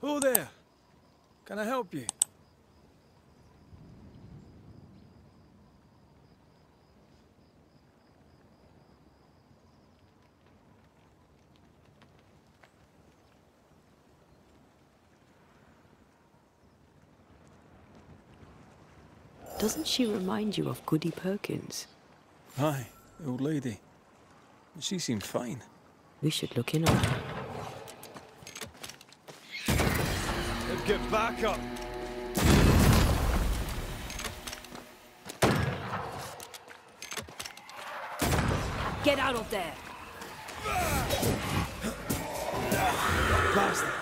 Who there? Can I help you? Doesn't she remind you of Goody Perkins? Aye, the old lady. She seemed fine. We should look in on her. Let's get back up. Get out of there! Bastard.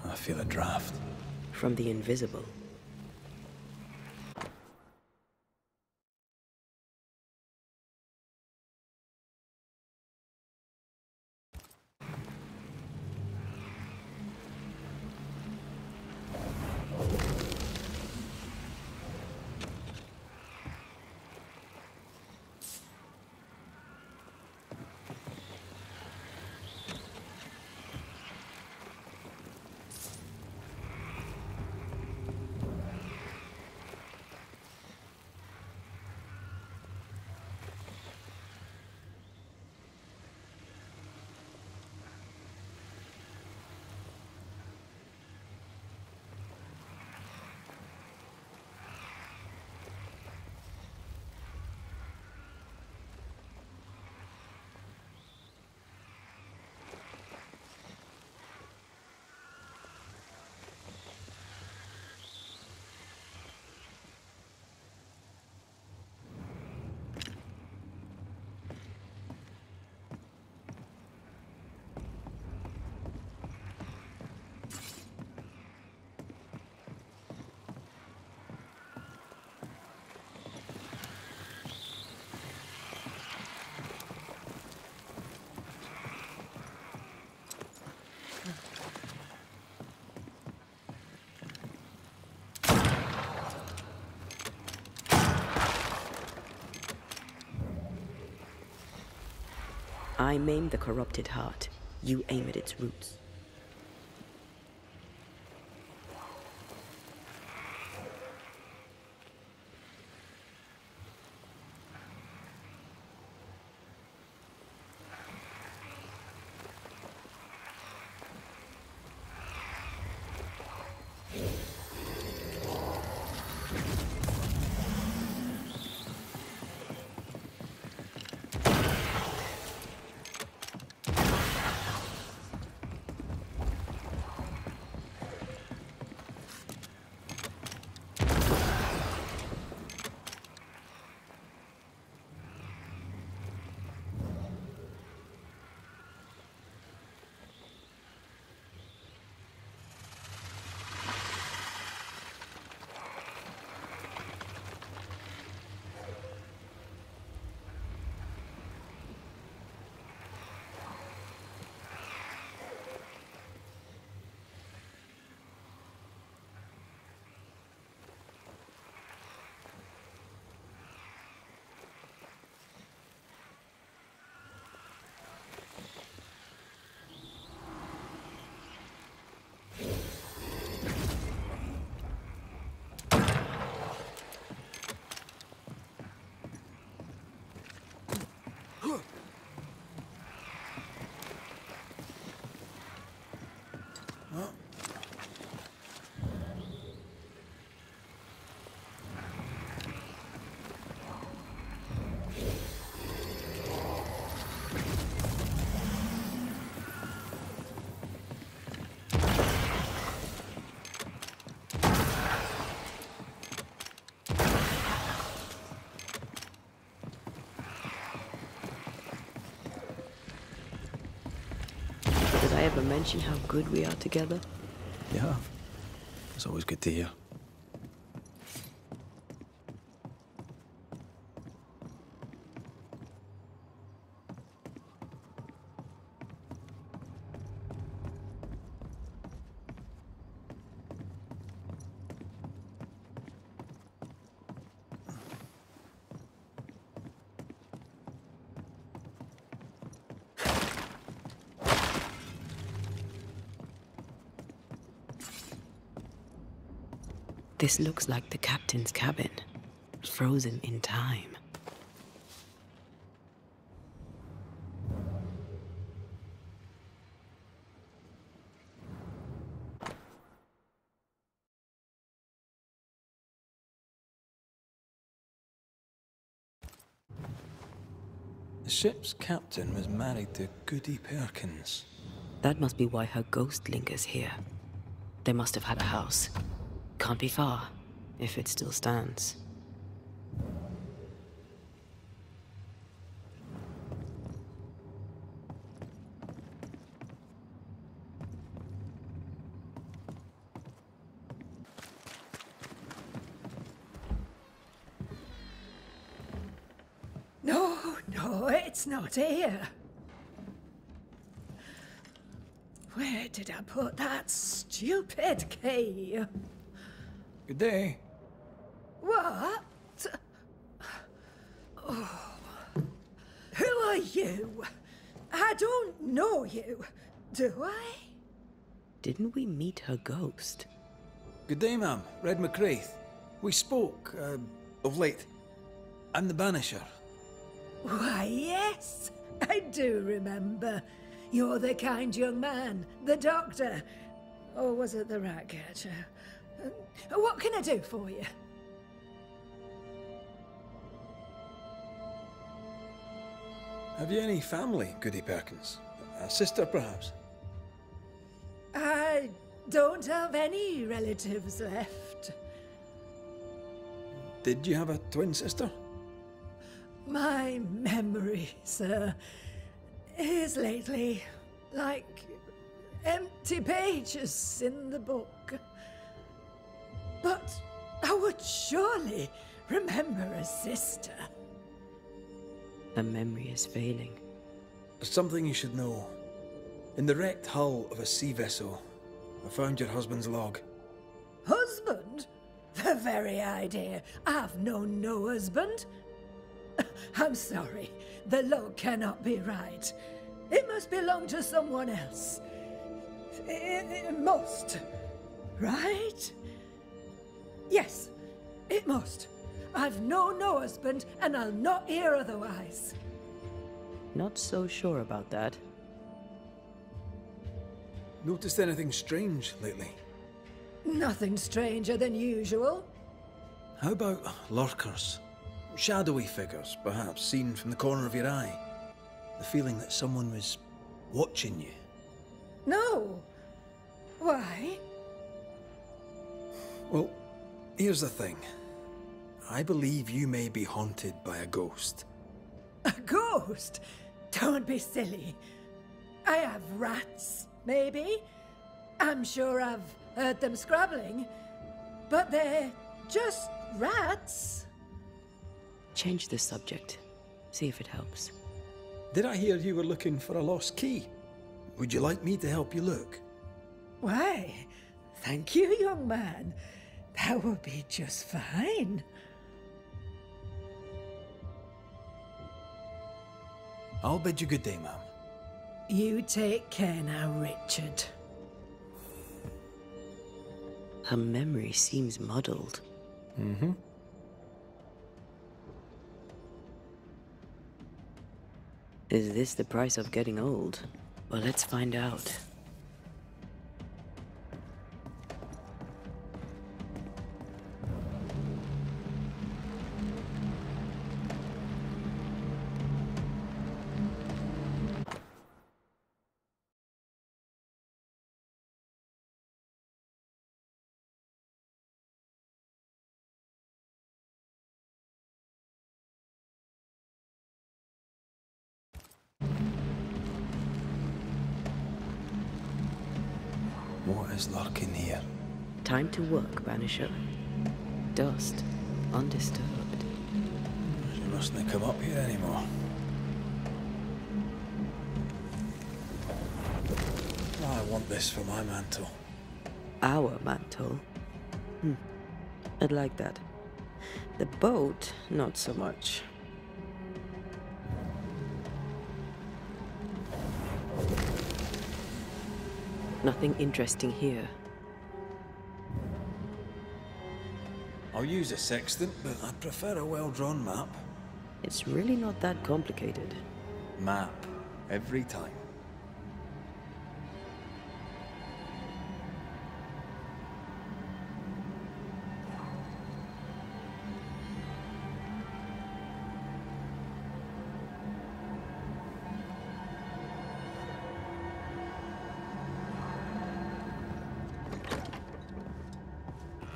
I feel a draft. From the invisible. I maim the corrupted heart. You aim at its roots. Did I ever mention how good we are together? You have. It's always good to hear. This looks like the captain's cabin, frozen in time. The ship's captain was married to Goody Perkins. That must be why her ghost lingers here. They must have had a house. Can't be far, if it still stands. No, it's not here. Where did I put that stupid key? Good day. What? Oh. Who are you? I don't know you, do I? Didn't we meet her ghost? Good day, ma'am. Red McCraith. We spoke, of late. I'm the Banisher. Why, yes, I do remember. You're the kind young man, the doctor. Or was it the rat catcher? What can I do for you? Have you any family, Goody Perkins? A sister, perhaps? I don't have any relatives left. Did you have a twin sister? My memory, sir, is lately like empty pages in the book. But I would surely remember a sister. Her memory is failing. There's something you should know. In the wrecked hull of a sea vessel, I found your husband's log. Husband? The very idea. I've known no husband. I'm sorry. The log cannot be right. It must belong to someone else. It must. Right? Yes, it must. I've known no husband, and I'll not hear otherwise. Not so sure about that. Noticed anything strange lately? Nothing stranger than usual. How about lurkers? Shadowy figures, perhaps, seen from the corner of your eye. The feeling that someone was watching you. No. Why? Well, here's the thing. I believe you may be haunted by a ghost. A ghost? Don't be silly. I have rats, maybe. I'm sure I've heard them scrabbling. But they're just rats. Change the subject. See if it helps. Did I hear you were looking for a lost key? Would you like me to help you look? Why, thank you, young man. That would be just fine. I'll bid you good day, ma'am. You take care now, Richard. Her memory seems muddled. Mm-hmm. Is this the price of getting old? Well, let's find out. What is lurking here? Time to work, Banisher. Dust, undisturbed. She mustn't come up here anymore. I want this for my mantle. Our mantle? I'd like that. The boat, not so much. Nothing interesting here. I'll use a sextant, but I'd prefer a well-drawn map. It's really not that complicated. Map. Every time.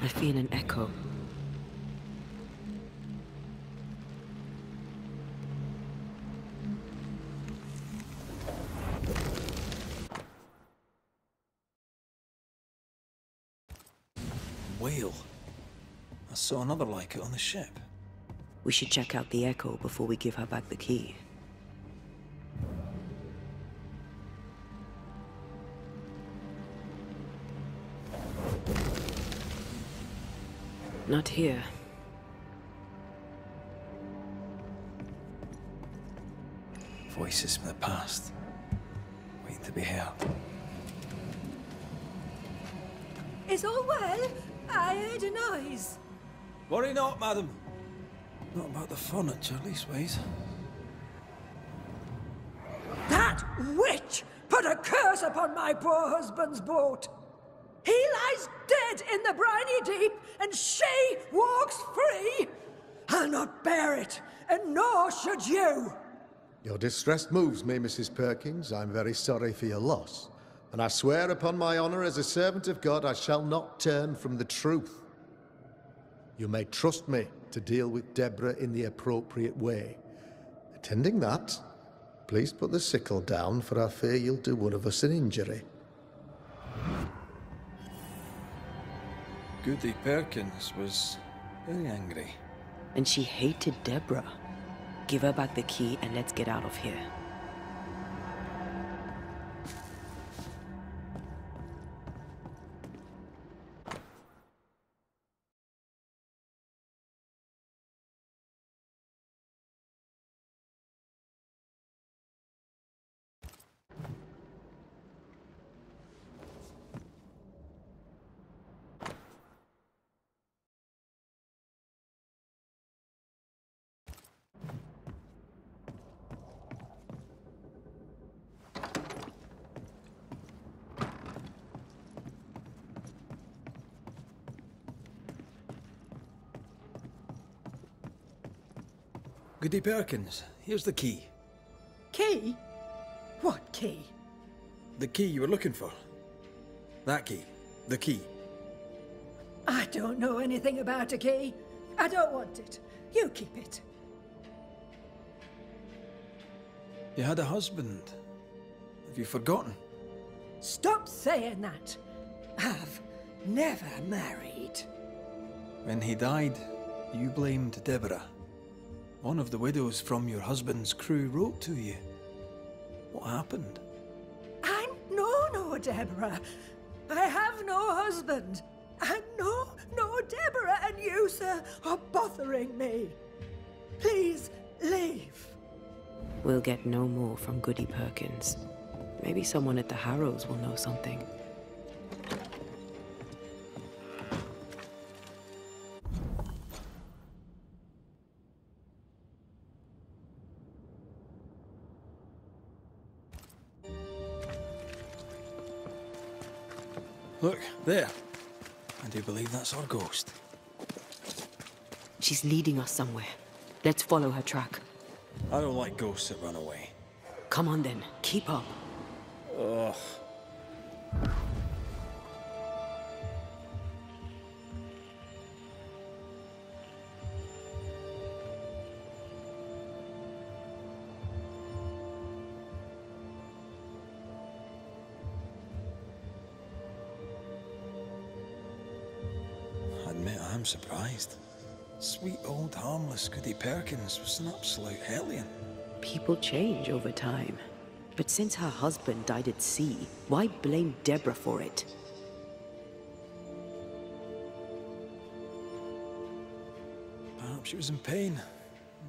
I feel an echo. Whale. I saw another like it on the ship. We should check out the echo before we give her back the key. Not here. Voices from the past. Waiting to be heard. Is all well? I heard a noise. Worry not, madam. Not about the furniture, leastways. That witch put a curse upon my poor husband's boat. He lies dead in the briny deep, and she walks free. I'll not bear it, and nor should you. Your distress moves me, Mrs. Perkins. I'm very sorry for your loss. And I swear upon my honor as a servant of God, I shall not turn from the truth. You may trust me to deal with Deborah in the appropriate way. Attending that, please put the sickle down, for I fear you'll do one of us an injury. Goody Perkins was very angry. And she hated Deborah. Give her back the key and let's get out of here. Goody Perkins, here's the key. Key? What key? The key you were looking for. That key. The key. I don't know anything about a key. I don't want it. You keep it. You had a husband. Have you forgotten? Stop saying that. I've never married. When he died, you blamed Deborah. One of the widows from your husband's crew wrote to you. What happened? I'm no Deborah. I have no husband. I'm no Deborah, and you, sir, are bothering me. Please, leave. We'll get no more from Goody Perkins. Maybe someone at the Harrows will know something. Look, there. I do believe that's our ghost. She's leading us somewhere. Let's follow her track. I don't like ghosts that run away. Come on then, keep up. Ugh. I'm surprised. Sweet old harmless Goody Perkins was an absolute hellion. People change over time. But since her husband died at sea, why blame Deborah for it? Perhaps she was in pain.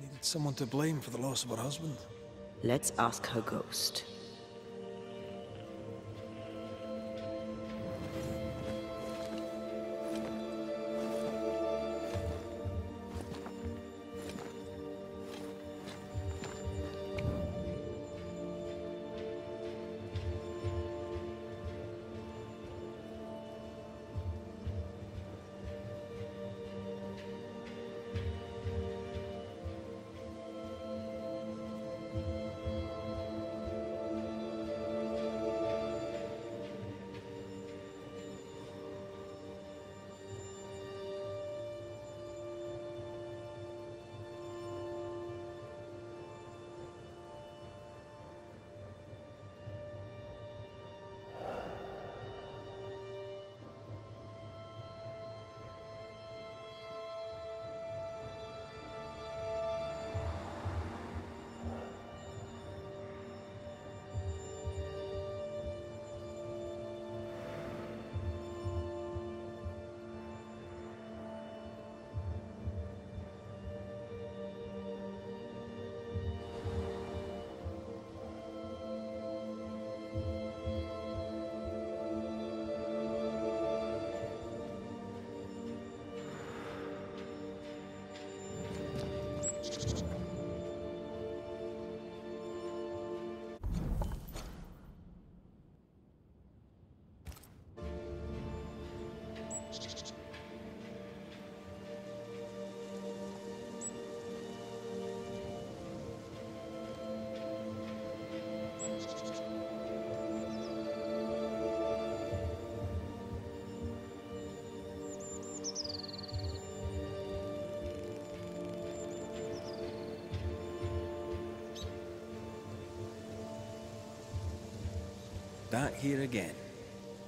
Needed someone to blame for the loss of her husband. Let's ask her ghost. Back here again.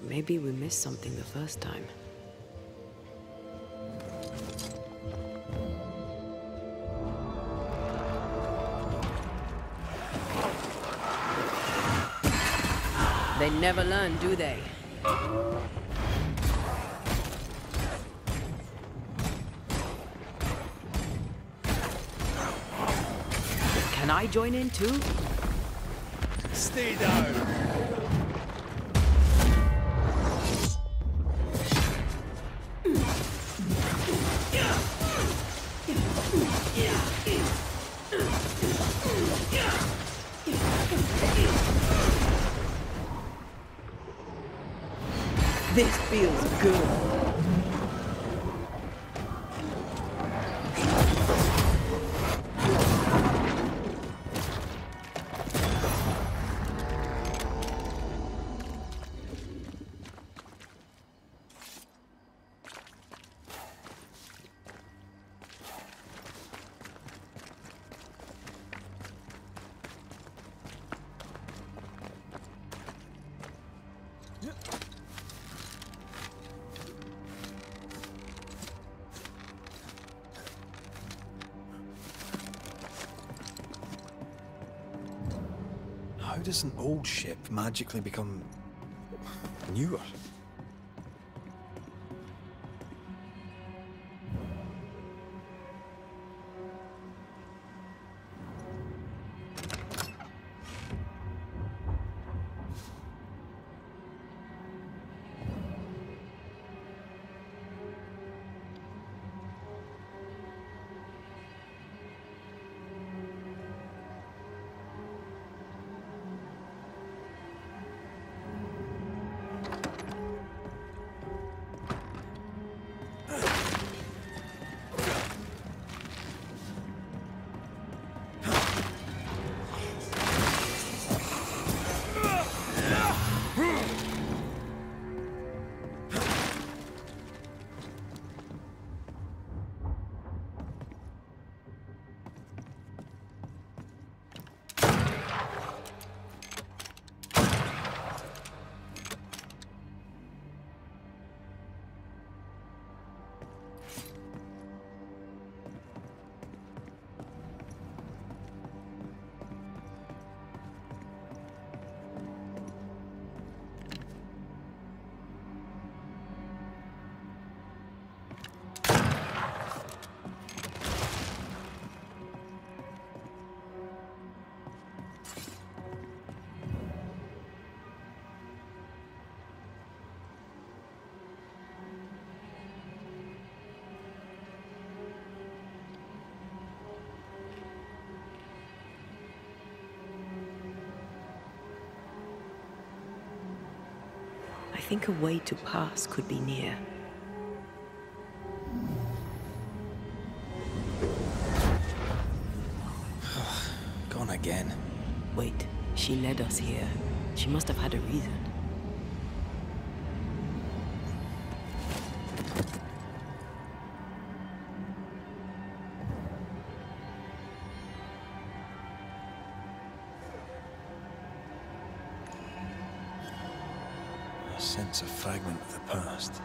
Maybe we missed something the first time. They never learn, do they? Can I join in too? Stay down! This feels good. How does an old ship magically become newer? think a way to pass could be near. Gone again. Wait, she led us here. She must have had a reason. I sense a fragment of the past.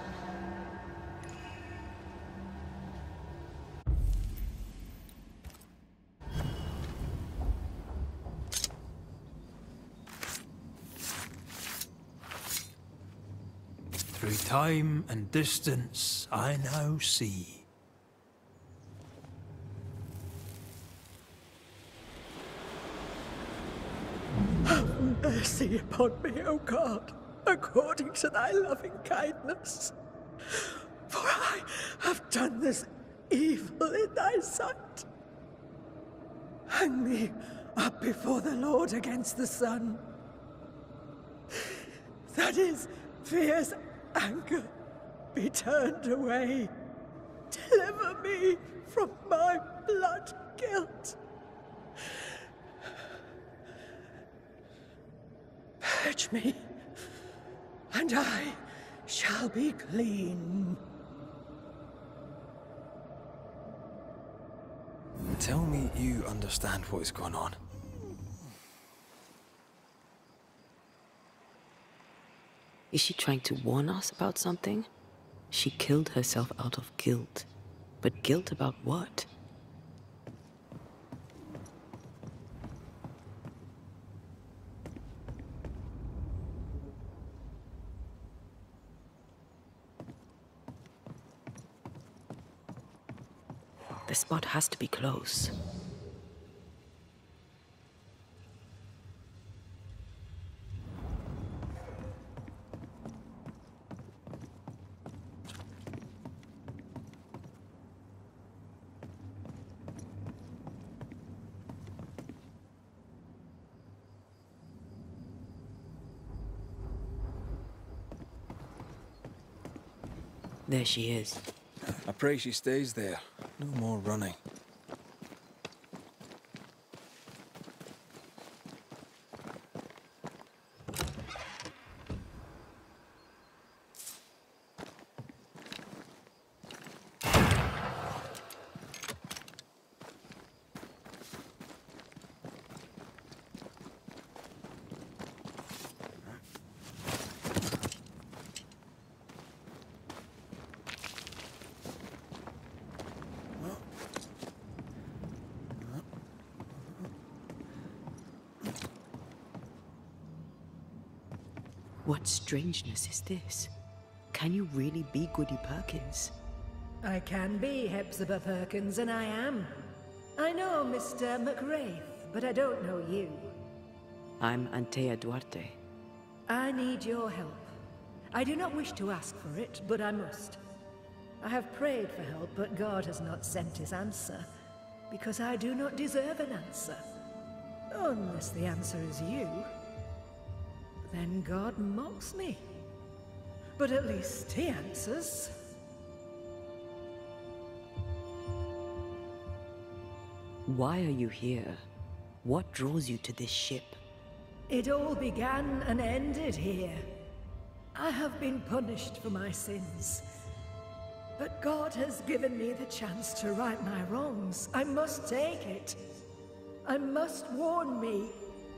Through time and distance, I now see. Have mercy upon me, O God, according to thy loving kindness. For I have done this evil in thy sight. Hang me up before the Lord against the sun. That his fierce anger be turned away. Deliver me from my blood guilt. Purge me, and I shall be clean. Tell me you understand what is going on. Is she trying to warn us about something? She killed herself out of guilt. But guilt about what? The spot has to be close. There she is. I pray she stays there. No more running. What strangeness is this? Can you really be Goody Perkins? I can be Hepzibah Perkins, and I am. I know Mr. McWraith, but I don't know you. I'm Antea Duarte. I need your help. I do not wish to ask for it, but I must. I have prayed for help, but God has not sent his answer, because I do not deserve an answer. Unless the answer is you. Then God mocks me. But at least he answers. Why are you here? What draws you to this ship? It all began and ended here. I have been punished for my sins. But God has given me the chance to right my wrongs. I must take it. I must warn me,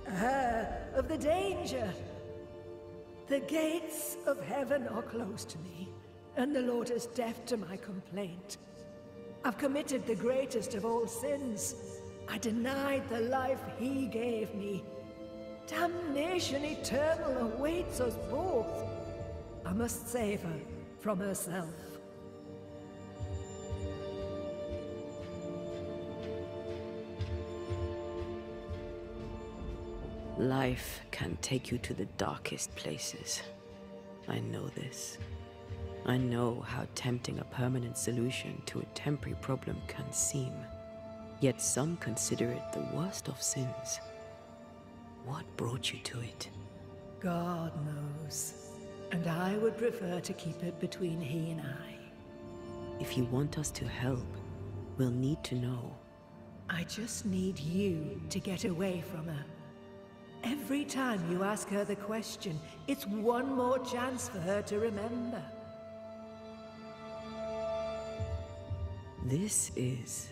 her, of the danger. The gates of heaven are closed to me, and the Lord is deaf to my complaint. I've committed the greatest of all sins. I denied the life he gave me. Damnation eternal awaits us both. I must save her from herself. Life can take you to the darkest places. I know this. I know how tempting a permanent solution to a temporary problem can seem. Yet some consider it the worst of sins. What brought you to it? God knows. And I would prefer to keep it between he and I. If you want us to help, we'll need to know. I just need you to get away from her. Every time you ask her the question, it's one more chance for her to remember. This is...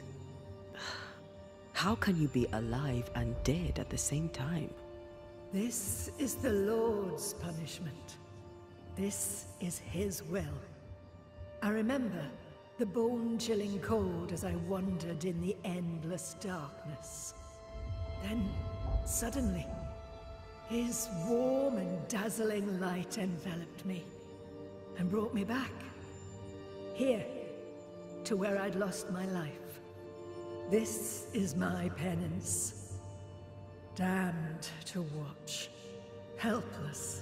How can you be alive and dead at the same time? This is the Lord's punishment. This is his will. I remember the bone-chilling cold as I wandered in the endless darkness. Then, suddenly, his warm and dazzling light enveloped me and brought me back. Here, to where I'd lost my life. This is my penance. Damned to watch, helpless,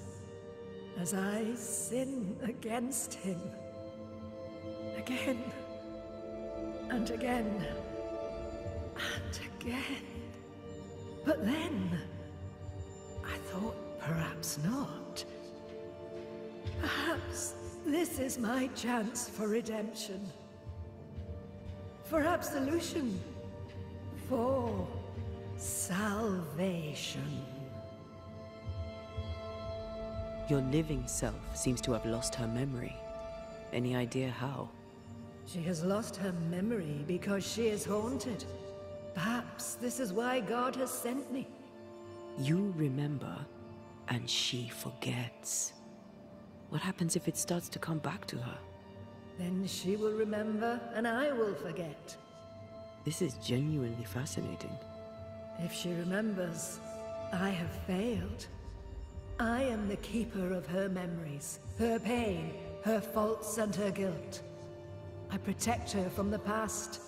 as I sin against him. Again, and again, and again. But then, I thought perhaps not. Perhaps this is my chance for redemption. For absolution. For salvation. Your living self seems to have lost her memory. Any idea how? She has lost her memory because she is haunted. Perhaps this is why God has sent me. You remember, and she forgets. What happens if it starts to come back to her? Then she will remember, and I will forget. This is genuinely fascinating. If she remembers, I have failed. I am the keeper of her memories, her pain, her faults and her guilt. I protect her from the past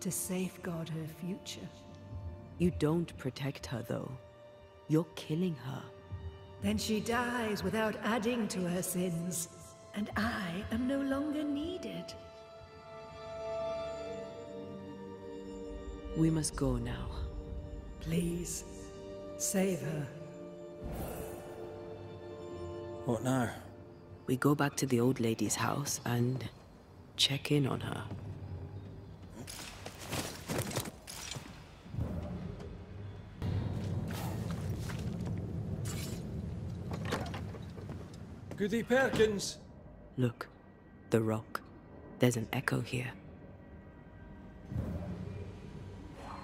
to safeguard her future. You don't protect her, though. You're killing her. Then she dies without adding to her sins, and I am no longer needed. We must go now. Please, save her. What now? We go back to the old lady's house and check in on her. Goody Perkins! Look, the rock. There's an echo here.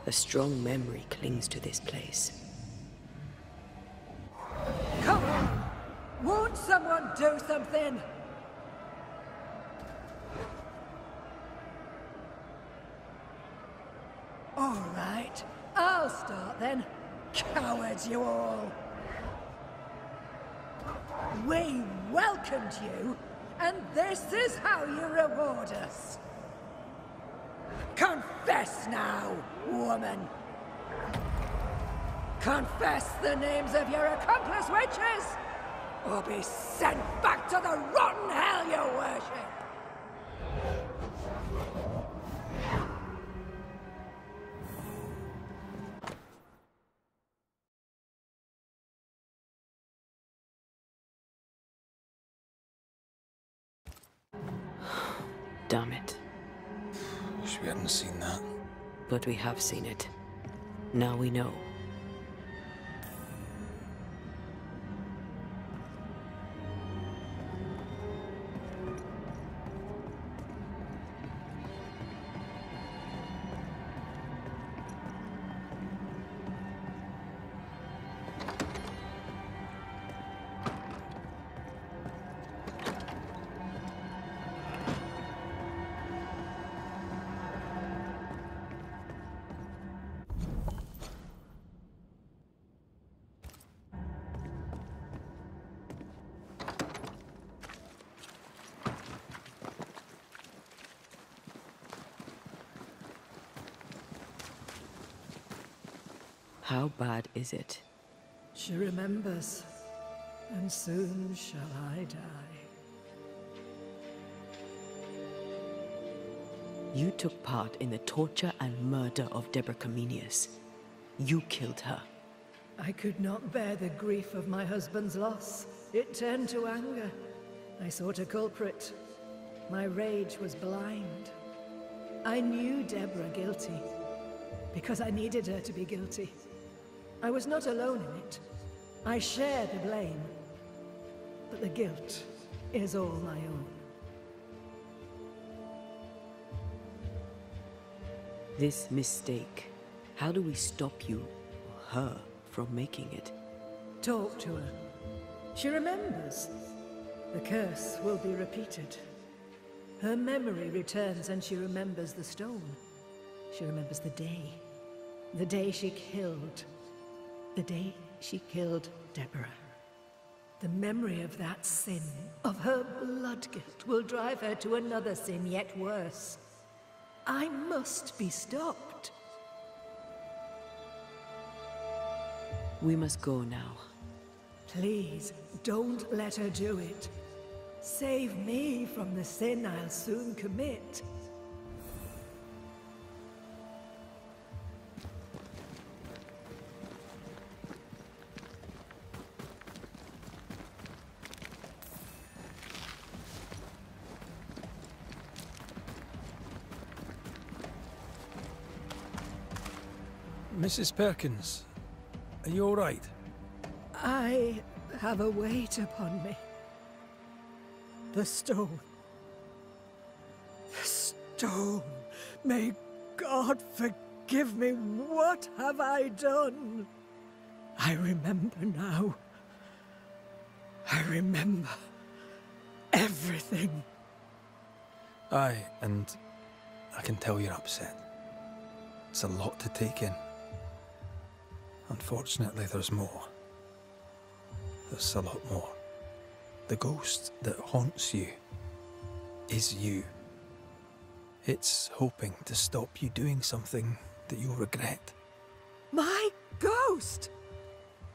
A strong memory clings to this place. Come on! Won't someone do something? All right, I'll start then. Cowards you all! We welcomed you, and this is how you reward us. Confess now, woman. Confess the names of your accomplice witches, or be sent back to the rotten hell you worship. Damn it. Wish we hadn't seen that. But we have seen it. Now we know. How bad is it? She remembers, and soon shall I die. You took part in the torture and murder of Deborah Comenius. You killed her. I could not bear the grief of my husband's loss. It turned to anger. I sought a culprit. My rage was blind. I knew Deborah guilty, because I needed her to be guilty. I was not alone in it. I share the blame, but the guilt is all my own. This mistake, how do we stop you, her, from making it? Talk to her. She remembers. The curse will be repeated. Her memory returns and she remembers the stone. She remembers the day she killed. The day she killed Deborah. The memory of that sin, of her blood guilt, will drive her to another sin yet worse. I must be stopped. We must go now. Please, don't let her do it. Save me from the sin I'll soon commit. Mrs. Perkins, are you all right? I have a weight upon me. The stone. The stone. May God forgive me. What have I done? I remember now. I remember everything. Aye, and I can tell you're upset. It's a lot to take in. Unfortunately, there's more. There's a lot more. The ghost that haunts you is you. It's hoping to stop you doing something that you'll regret. My ghost!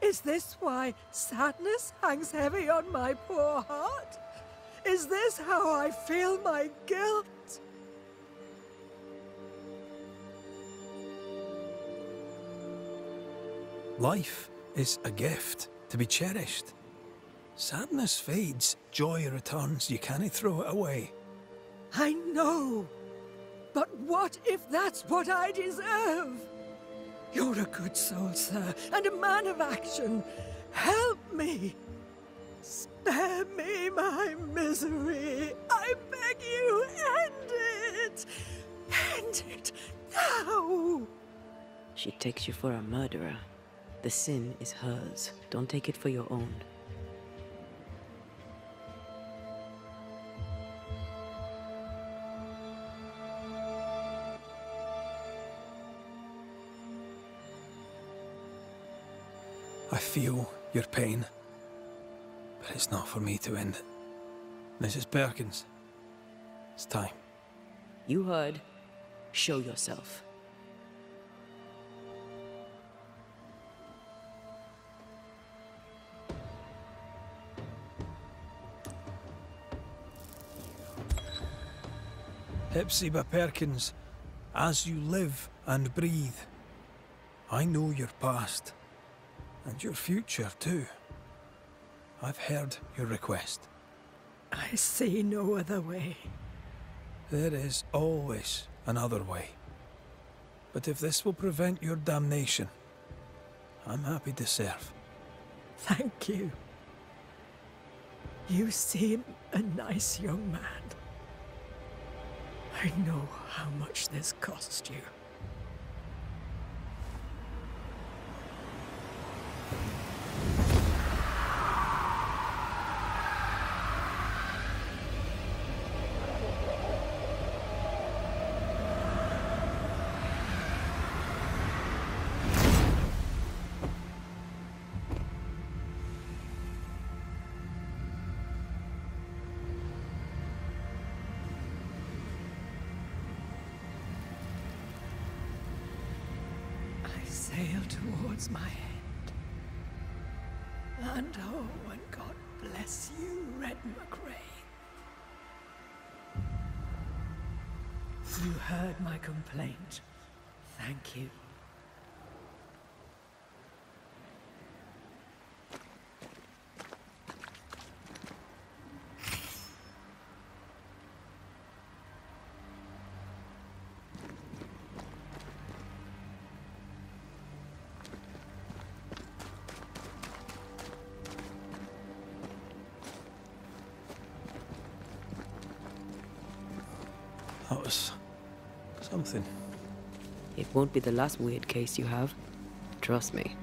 Is this why sadness hangs heavy on my poor heart? Is this how I feel my guilt? Life is a gift to be cherished. Sadness fades, joy returns, you can't throw it away. I know, but what if that's what I deserve? You're a good soul, sir, and a man of action. Help me. Spare me my misery. I beg you, end it. End it now. She takes you for a murderer. The sin is hers. Don't take it for your own. I feel your pain, but it's not for me to end it. Mrs. Perkins, it's time. You heard. Show yourself. Hepzibah Perkins, as you live and breathe, I know your past, and your future too. I've heard your request. I see no other way. There is always another way. But if this will prevent your damnation, I'm happy to serve. Thank you. You seem a nice young man. I know how much this cost you. Sail towards my end. Land ho, and God bless you, Red McRae. You heard my complaint. Thank you. That was something. It won't be the last weird case you have. Trust me.